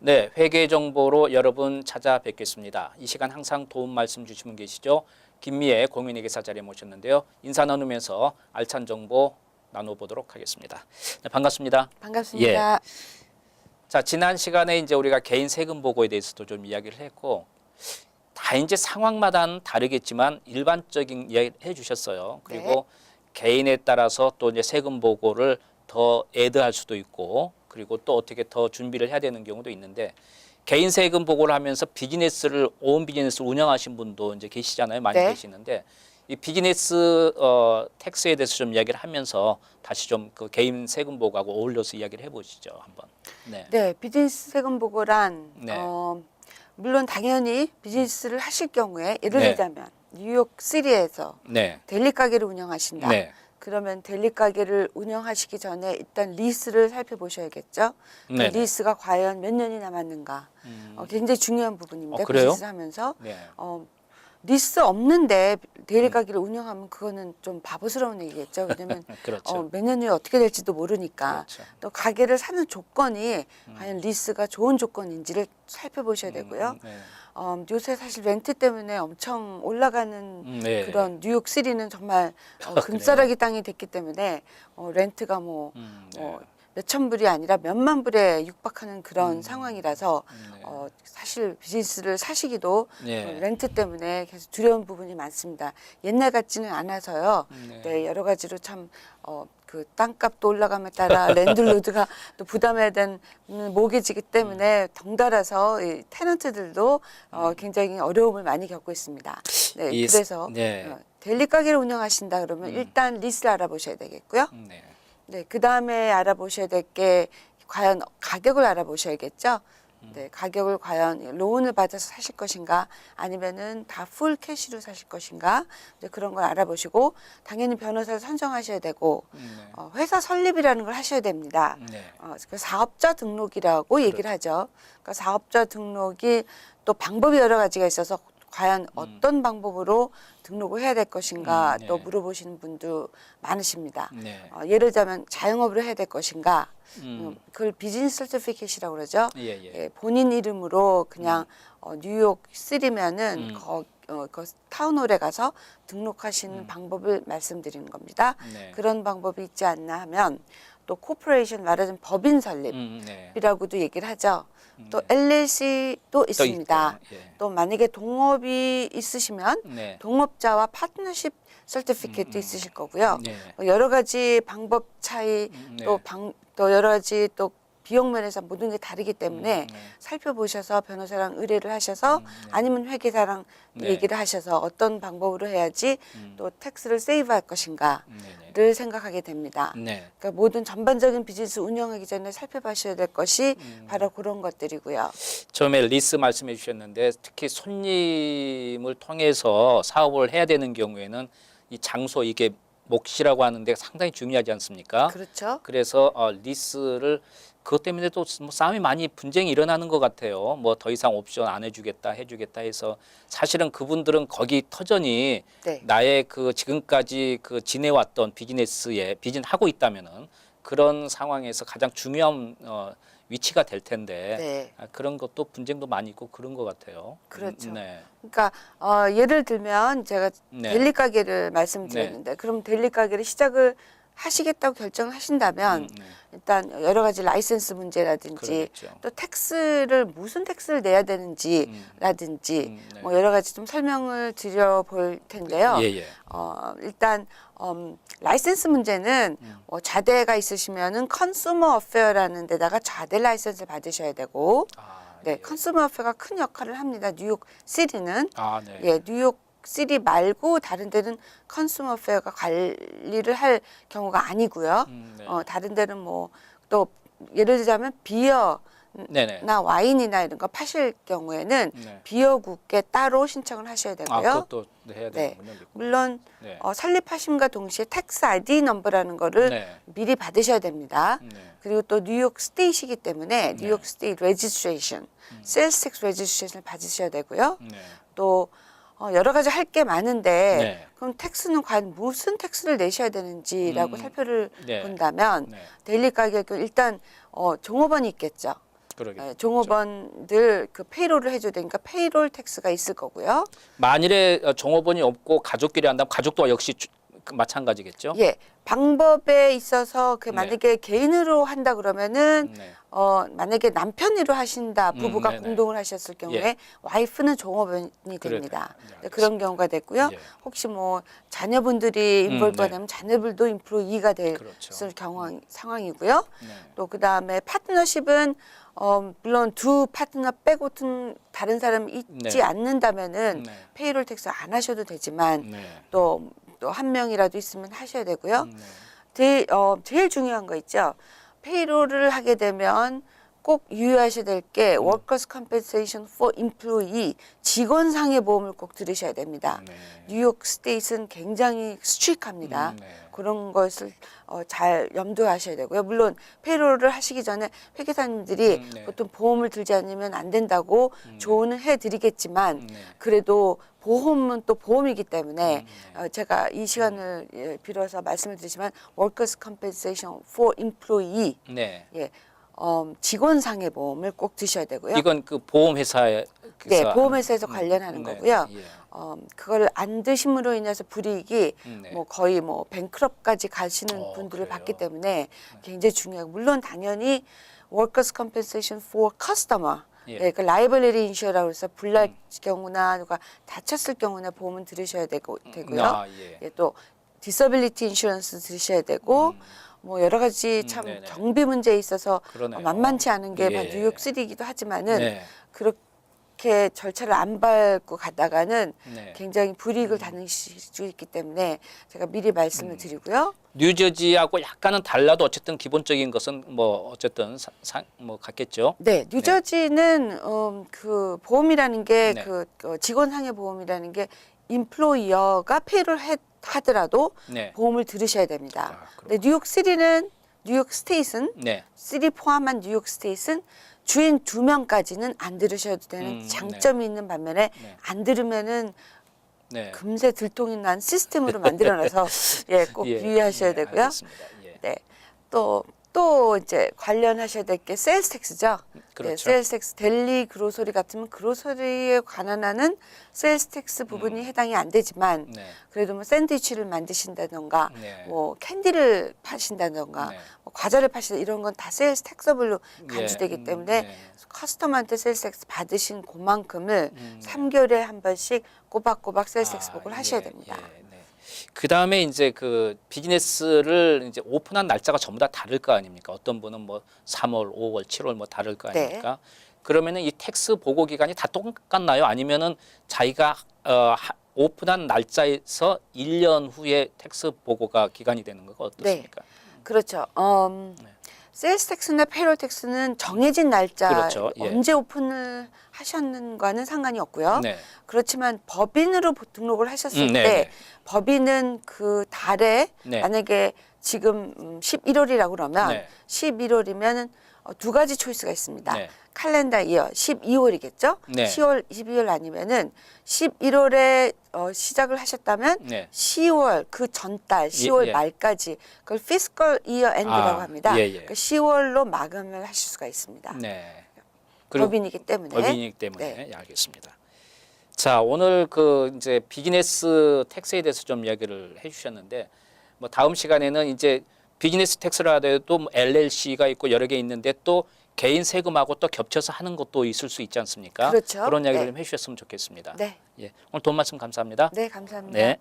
네, 회계 정보로 여러분 찾아뵙겠습니다. 이 시간 항상 도움 말씀 주시면 계시죠. 김미애 공인회계사 자리에 모셨는데요. 인사 나누면서 알찬 정보 나눠보도록 하겠습니다. 네, 반갑습니다. 반갑습니다. 예. 자, 지난 시간에 이제 우리가 개인 세금 보고에 대해서도 좀 이야기를 했고, 다 이제 상황마다는 다르겠지만 일반적인 이야기 해주셨어요. 그리고 네. 개인에 따라서 또 이제 세금 보고를 더 애드할 수도 있고, 그리고 또 어떻게 더 준비를 해야 되는 경우도 있는데, 개인 세금 보고를 하면서 온 비즈니스를 운영하신 분도 이제 계시잖아요. 많이 네. 계시는데, 이 비즈니스 텍스에 대해서 좀 이야기를 하면서 다시 좀 그 개인 세금 보고하고 어울려서 이야기를 해보시죠, 한번. 네. 네, 비즈니스 세금 보고란 네. 물론 당연히 비즈니스를 하실 경우에 예를 네. 들자면 뉴욕 시리에서 네. 델리 가게를 운영하신다. 네. 그러면 델리 가게를 운영하시기 전에 일단 리스를 살펴보셔야겠죠. 그 네네. 리스가 과연 몇 년이 남았는가. 굉장히 중요한 부분입니다. 그래요? 비즈니스 하면서 네. 리스 없는데 델리 가게를 운영하면 그거는 좀 바보스러운 얘기겠죠. 왜냐면 그렇죠. 몇 년 후에 어떻게 될지도 모르니까. 그렇죠. 또 가게를 사는 조건이 과연 리스가 좋은 조건인지를 살펴보셔야 되고요. 네. 요새 사실 렌트 때문에 엄청 올라가는 네. 그런 뉴욕 시리는 정말 그래요? 금싸라기 땅이 됐기 때문에 렌트가 네. 몇천 불이 아니라 몇만 불에 육박하는 그런 상황이라서 네. 사실 비즈니스를 사시기도 네. 렌트 때문에 계속 두려운 부분이 많습니다. 옛날 같지는 않아서요. 네. 네, 여러 가지로 참 그 땅값도 올라감에 따라 랜드로드가 또 부담해야 되는 모기지기 때문에 덩달아서 이 테넌트들도 굉장히 어려움을 많이 겪고 있습니다. 네, 이 그래서 네. 델리 가게를 운영하신다 그러면 일단 리스를 알아보셔야 되겠고요. 네. 네, 그 다음에 알아보셔야 될 게 과연 가격을 알아보셔야겠죠. 네, 가격을 과연 로운을 받아서 사실 것인가 아니면은 다 풀 캐시로 사실 것인가 이제 그런 걸 알아보시고 당연히 변호사를 선정하셔야 되고 회사 설립이라는 걸 하셔야 됩니다. 네. 그 사업자 등록이라고 얘기를 하죠. 그러니까 사업자 등록이 또 방법이 여러 가지가 있어서 과연 어떤 방법으로 등록을 해야 될 것인가 네. 또 물어보시는 분도 많으십니다. 네. 예를 들자면 자영업으로 해야 될 것인가 그걸 비즈니스 서티피케이트라고 그러죠. 예. 예, 본인 이름으로 그냥 뉴욕 시리면은 그 타운홀에 가서 등록하시는 방법을 말씀드리는 겁니다. 네. 그런 방법이 있지 않나 하면 또 코퍼레이션 말하자면 법인 설립이라고도 네. 얘기를 하죠. 또 LLC도 있습니다. 있고, 예. 또 만약에 동업이 있으시면 네. 동업자와 파트너십 서티피케이트도 있으실 거고요. 네. 여러 가지 방법 차이 네. 또 여러 가지 또 비용 면에서 모든 게 다르기 때문에 네. 살펴보셔서 변호사랑 의뢰를 하셔서 아니면 회계사랑 네. 얘기를 하셔서 어떤 방법으로 해야지 또 텍스를 세이브할 것인가를 네네. 생각하게 됩니다. 네. 그러니까 모든 전반적인 비즈니스 운영하기 전에 살펴보셔야 될 것이 바로 그런 것들이고요. 처음에 리스 말씀해 주셨는데 특히 손님을 통해서 사업을 해야 되는 경우에는 이 장소 이게 몫이라고 하는데 상당히 중요하지 않습니까? 그렇죠. 그래서 리스를 그것 때문에 또 뭐 싸움이 많이 분쟁이 일어나는 것 같아요. 뭐 더 이상 옵션 안 해주겠다 해서 사실은 그분들은 거기 터전이 네. 나의 그 지금까지 그 지내왔던 비즈니스 하고 있다면은 그런 상황에서 가장 중요한 위치가 될 텐데 네. 그런 것도 분쟁도 많이 있고 그런 것 같아요. 그렇죠. 네. 그러니까 예를 들면 제가 네. 델리 가게를 말씀드렸는데 그럼 델리 가게를 시작을 하시겠다고 결정을 하신다면 일단 여러 가지 라이센스 문제라든지 그러겠죠. 또 텍스를 무슨 텍스를 내야 되는지라든지 네. 뭐 여러 가지 좀 설명을 드려볼 텐데요. 예. 일단 라이센스 문제는 자대가 있으시면은 컨슈머 어페어라는 데다가 자대 라이센스를 받으셔야 되고 네, 예. 컨슈머 어페어가 큰 역할을 합니다. 뉴욕 시리는 네. 예, 뉴욕 시리 말고 다른 데는 컨슈머 페어가 관리를 할 경우가 아니고요. 네. 다른 데는 뭐 또 예를 들자면 비어나 네네. 와인이나 이런 거 파실 경우에는 네. 비어국에 따로 신청을 하셔야 되고요. 그것도 해야 네. 되는군요. 물론 네. 설립하심과 동시에 텍스 ID 넘버라는 거를 네. 미리 받으셔야 됩니다. 네. 그리고 또 뉴욕 스테이시기 때문에 뉴욕 스테이트 레지스트레이션, 세일스 텍스 레지스트레이션을 받으셔야 되고요. 네. 또 여러 가지 할 게 많은데 네. 그럼 텍스는 과연 무슨 텍스를 내셔야 되는지라고 살펴를 네. 본다면 네. 데일리 가격은 일단 종업원이 있겠죠. 그러게. 종업원들 그 페이롤을 해줘야 되니까 페이롤 텍스가 있을 거고요. 만일에 종업원이 없고 가족끼리 한다면 가족도 역시 마찬가지겠죠? 예, 방법에 있어서 그 네. 만약에 개인으로 한다 그러면은 네. 만약에 남편으로 하신다, 부부가 네네. 공동을 하셨을 경우에 예. 와이프는 종업원이 됩니다. 네, 네, 그런 경우가 됐고요. 예. 혹시 뭐 자녀분들이 인볼브가 네. 되면 자녀분도 인플로이가 됐을 그렇죠. 상황이고요. 네. 또 그 다음에 파트너십은 물론 두 파트너 빼고 다른 사람이 있지 네. 않는다면은 네. 페이롤 텍스 안 하셔도 되지만 네. 또 한 명이라도 있으면 하셔야 되고요. 네. 제일 중요한 거 있죠. 페이롤을 하게 되면 꼭 유의하셔야 될 게 Workers' Compensation for Employee 직원상해 보험을 꼭 들으셔야 됩니다. 네. 뉴욕 스테이트는 굉장히 스트릭합니다. 네. 그런 것을 잘 염두하셔야 되고요. 물론 페이롤을 하시기 전에 회계사님들이 네. 보통 보험을 들지 않으면 안 된다고 조언은 해드리겠지만 네. 그래도 보험은 또 보험이기 때문에 네. 제가 이 시간을 빌어서 말씀을 드리지만 Workers' Compensation for Employee 네. 직원상해 보험을 꼭 드셔야 되고요. 이건 그 보험회사에 네, 보험회사에서 관련하는 네. 거고요. 예. 그걸 안 드심으로 인해서 불이익이 네. 뭐 거의 뭐 뱅크럽까지 가시는 분들을 그래요? 받기 때문에 굉장히 중요하고 물론 당연히 Workers' Compensation for Customer 예. 그 liability insure라고 해서 불날 경우나 누가 다쳤을 경우나 보험은 들으셔야 되고요. 아, 예. 예, 또 disability insurance 들으셔야 되고 뭐 여러 가지 참 네네. 경비 문제에 있어서 그러네요. 만만치 않은 게 예. 뉴욕시티이기도 하지만은 네. 그렇게 절차를 안 밟고 가다가는 네. 굉장히 불이익을 당하실 수 있기 때문에 제가 미리 말씀을 드리고요. 뉴저지하고 약간은 달라도 어쨌든 기본적인 것은 뭐 어쨌든 뭐 같겠죠. 네, 뉴저지는 그 보험이라는 게 네. 그 직원 상해 보험이라는 게 임플로이어가 페이를 하더라도 네. 보험을 들으셔야 됩니다. 아, 근데 뉴욕 스테이트는 네. 시리 포함한 뉴욕 스테이트는 주인 2명까지는 안 들으셔도 되는 네. 장점이 있는 반면에 네. 안 들으면은 네. 금세 들통이 난 시스템으로 만들어놔서 예, 꼭 예. 유의하셔야 예. 되고요. 알겠습니다. 예. 네. 또 이제 관련하셔야 될 게 세일스 텍스죠. 그렇죠. 네, 세일스 텍스 델리 그로서리 같으면 그로서리에 관한하는 세일스 텍스 부분이 해당이 안 되지만 네. 그래도 뭐 샌드위치를 만드신다던가 네. 뭐 캔디를 파신다던가 네. 뭐 과자를 파신다 이런 건 다 세일스 텍서블로 간주되기 예. 때문에 네. 커스텀한테 세일스 텍스 받으신 그만큼을 3개월에 한 번씩 꼬박꼬박 세일스 텍스 보고를 하셔야 됩니다. 네. 그 다음에 이제 그 비즈니스를 이제 오픈한 날짜가 전부 다 다를 거 아닙니까? 어떤 분은 뭐 3월, 5월, 7월 뭐 다를 거 네. 아닙니까? 그러면은 이 텍스 보고 기간이 다 똑같나요? 아니면은 자기가 오픈한 날짜에서 1년 후에 텍스 보고가 기간이 되는 거가 어떻습니까? 그렇죠. 세일스 텍스나 페이롤 텍스는 정해진 날짜 그렇죠. 예. 언제 오픈을 하셨는가는 상관이 없고요. 네. 그렇지만 법인으로 등록을 하셨을 네, 때 네. 법인은 그 달에 네. 만약에 지금 11월이라고 그러면 네. 11월이면 두 가지 초이스가 있습니다. 네. 칼렌더 이어 12월이겠죠? 네. 10월, 12월 아니면은 11월에 시작을 하셨다면 네. 10월 그 전달 10월 예. 말까지 그걸 피스컬 이어 엔드라고 합니다. 예, 예. 그러니까 10월로 마감을 하실 수가 있습니다. 네. 법인이기 때문에. 법인이기 때문에 네. 예, 알겠습니다. 자, 오늘 그 이제 비즈니스 텍스에 대해서 좀 이야기를 해주셨는데 뭐 다음 시간에는 이제 비즈니스 텍스라 하더라도 뭐 LLC가 있고 여러 개 있는데 또 개인 세금하고 또 겹쳐서 하는 것도 있을 수 있지 않습니까? 그렇죠. 그런 이야기를 네. 좀 해주셨으면 좋겠습니다. 네. 예, 오늘 도움 말씀 감사합니다. 네, 감사합니다. 네.